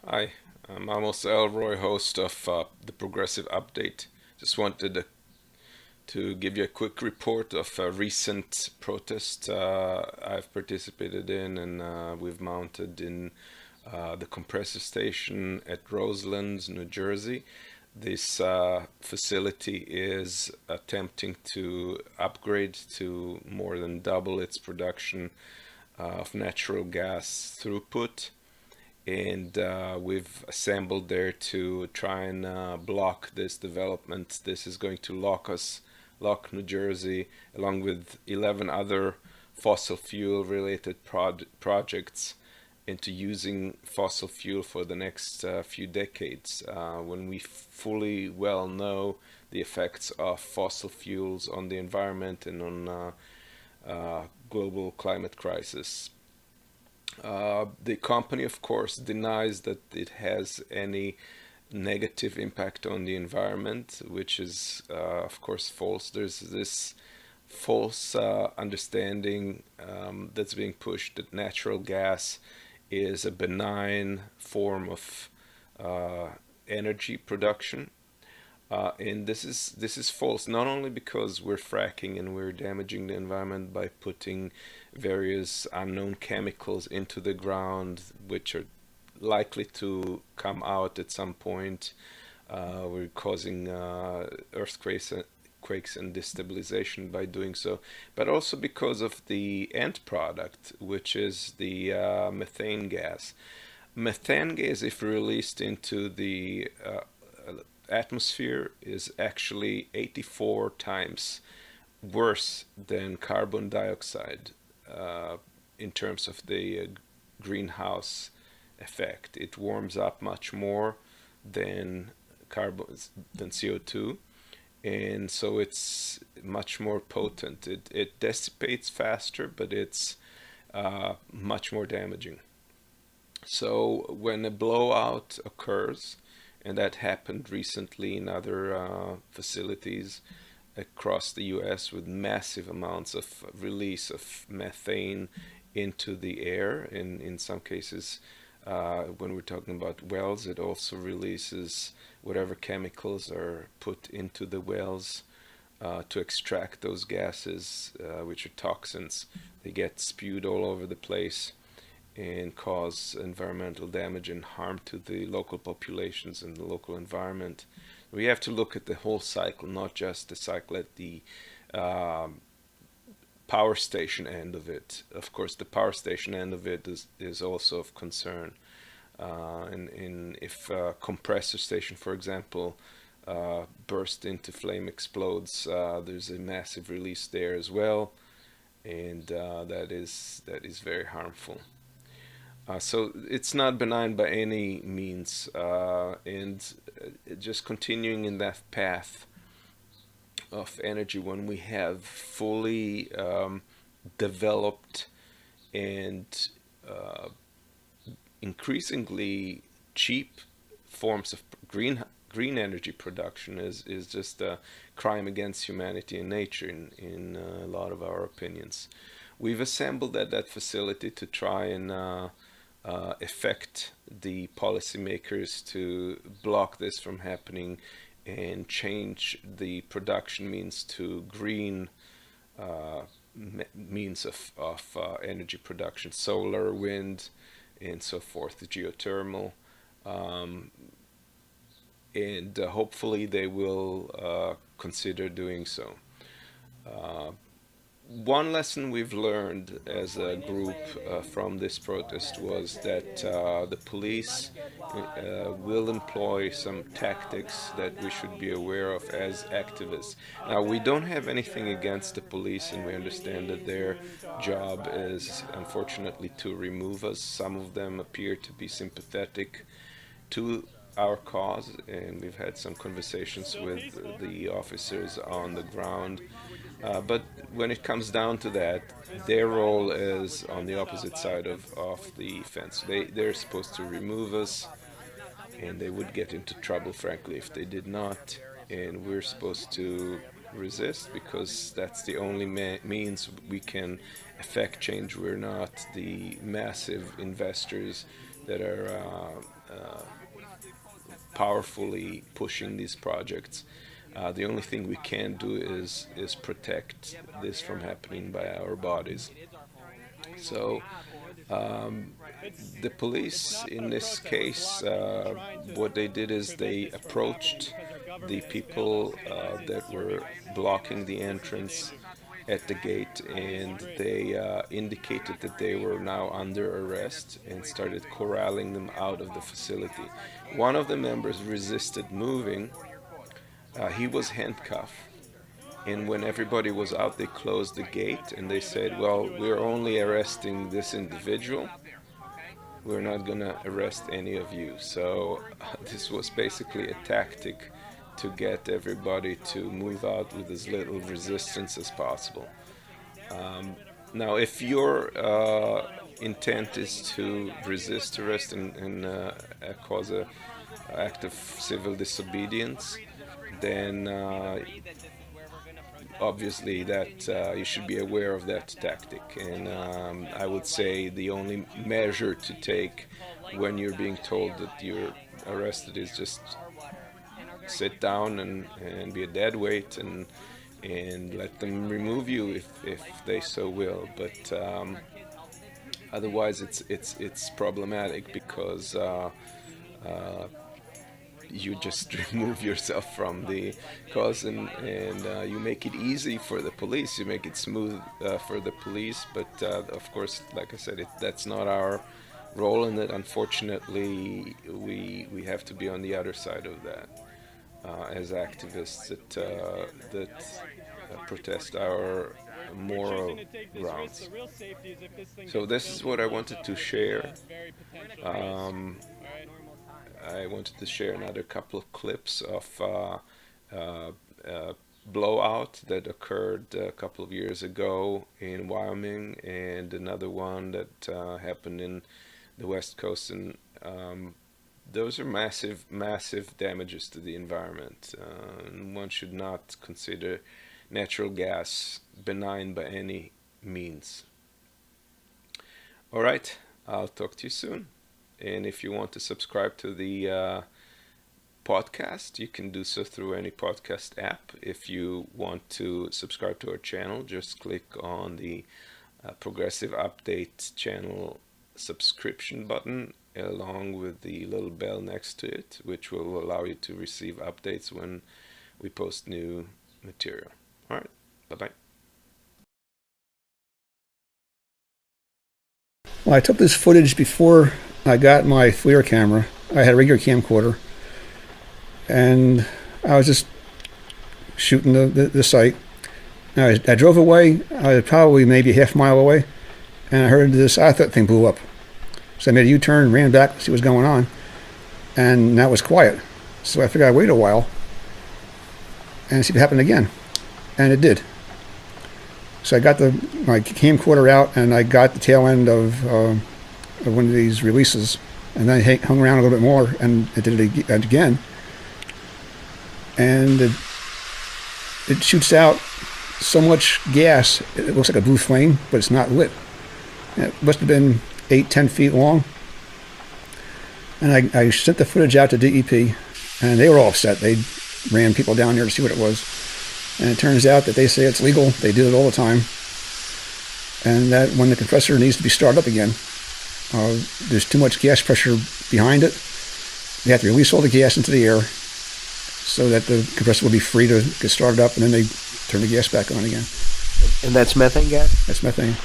Hi, I'm Amos Elroy, host of the Progressive Update. Just wanted to give you a quick report of a recent protest I've participated in and we've mounted in the compressor station at Roseland, New Jersey. This facility is attempting to upgrade to more than double its production of natural gas throughput, and we've assembled there to try and block this development. This is going to lock New Jersey, along with 11 other fossil fuel related projects, into using fossil fuel for the next few decades, when we fully well know the effects of fossil fuels on the environment and on global climate crisis. The company, of course, denies that it has any negative impact on the environment, which is, of course, false. There's this false understanding that's being pushed that natural gas is a benign form of uh, energy production, and this is false, not only because we're fracking and we're damaging the environment by putting various unknown chemicals into the ground, which are likely to come out at some point. We're causing quakes and destabilization by doing so, but also because of the end product, which is the methane gas. Methane gas, if released into the atmosphere, is actually 84 times worse than carbon dioxide uh, in terms of the greenhouse effect. It warms up much more than carbon than CO2, and so it's much more potent. It dissipates faster, but it's much more damaging. So when a blowout occurs, and that happened recently in other facilities across the US, with massive amounts of release of methane into the air. In some cases, when we're talking about wells, it also releases whatever chemicals are put into the wells to extract those gases, which are toxins. They get spewed all over the place and cause environmental damage and harm to the local populations and the local environment. We have to look at the whole cycle, not just the cycle at the um power station end of it. Of course, the power station end of it is also of concern. And if a compressor station, for example, burst into flame, explodes, there's a massive release there as well, and that is very harmful. So it's not benign by any means, and just continuing in that path of energy, when we have fully developed and uh, increasingly cheap forms of green energy production, is just a crime against humanity and nature in a lot of our opinions. We've assembled at that facility to try and affect the policymakers to block this from happening and change the production means to green uh, means of energy production, solar, wind, and so forth, the geothermal. Um, and hopefully they will consider doing so. Uh, One lesson we've learned as a group from this protest was that the police will employ some tactics that we should be aware of as activists. Now, we don't have anything against the police, and we understand that their job is unfortunately to remove us. Some of them appear to be sympathetic to our cause, and we've had some conversations with the officers on the ground. But when it comes down to that, their role is on the opposite side of the fence. They're supposed to remove us, and they would get into trouble, frankly, if they did not. And we're supposed to resist, because that's the only means we can affect change. We're not the massive investors that are powerfully pushing these projects. The only thing we can do is protect this from happening by our bodies. So the police in this case, what they did is they approached the people that were blocking the entrance at the gate, and they indicated that they were now under arrest and started corralling them out of the facility. One of the members resisted moving. He was handcuffed, and when everybody was out, they closed the gate and they said, well, we're only arresting this individual. We're not going to arrest any of you. So this was basically a tactic to get everybody to move out with as little resistance as possible. Now, if your intent is to resist arrest and cause an act of civil disobedience, then obviously that you should be aware of that tactic. And I would say the only measure to take when you're being told that you're arrested is just sit down and be a dead weight and let them remove you if they so will. But otherwise it's problematic because you just remove yourself from the cause, and you make it easy for the police, you make it smooth for the police, but of course, like I said, that's not our role in it. Unfortunately, we have to be on the other side of that as activists that protest our moral grounds. So this is what I wanted to share. I wanted to share another couple of clips of blowout that occurred a couple of years ago in Wyoming, and another one that happened in the West Coast. And those are massive damages to the environment. And one should not consider natural gas benign by any means. All right, I'll talk to you soon. And if you want to subscribe to the podcast, you can do so through any podcast app. If you want to subscribe to our channel, just click on the Progressive Update channel subscription button along with the little bell next to it, which will allow you to receive updates when we post new material. All right, bye-bye. Well, I took this footage before I got my FLIR camera. I had a regular camcorder, and I was just shooting the site. I drove away. I was probably maybe a half mile away, and I heard this. I thought the thing blew up. So I made a U-turn, ran back to see what was going on, and that was quiet. So I figured I'd wait a while and see if it happened again, and it did. So I got my camcorder out, and I got the tail end of one of these releases, and then I hung around a little bit more, and it did it again, and it shoots out so much gas, it looks like a blue flame, but it's not lit. It must have been 8-10 feet long, and I sent the footage out to DEP, and they were all upset. They ran people down there to see what it was, and it turns out that they say it's legal. They do it all the time, and that when the compressor needs to be started up again, there's too much gas pressure behind it. They have to release all the gas into the air so that the compressor will be free to get started up, and then they turn the gas back on again. And that's methane gas? That's methane.